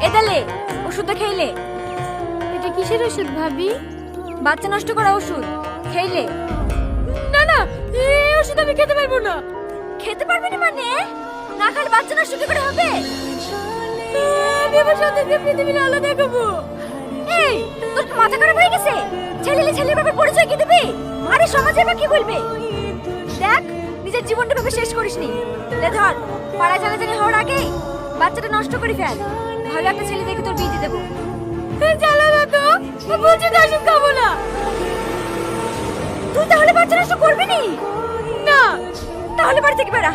এদালে ওষুধটা খেলে। এটা কিসের ওষুধ ভাবি? বাচ্চা নষ্ট করা ওষুধ, খেলে। না না, এই ওষুধ আমি খেতে পারবো না। খেতে পারবি না মানে? না খেলে বাচ্চা নষ্ট কি করে হবে? আমি আমার সাথে পৃথিবীর আলো দেখাবো। এই, তোর কি মাথা খারাপ হয়ে গেছে? ছেলের বাবার পরিচয় কি দিবি? আরে সমাজে বা কি বলবে? দেখ, নিজের জীবনটা ভেবে শেষ করিসনি। লে ধর, পাড়ায় জানাজানি হওয়ার আগে বাচ্চাটা নষ্ট করে ফেল। ভালো একটা ছেলে দেখে তোর বিয়ে দিয়ে দেবো। জ্বালা না তো, বলছি তো ওষুধ খাবো না। তুই তাহলে বাচ্চা নষ্ট করবি নি? না। তাহলে বাড়ি থেকে বেরা।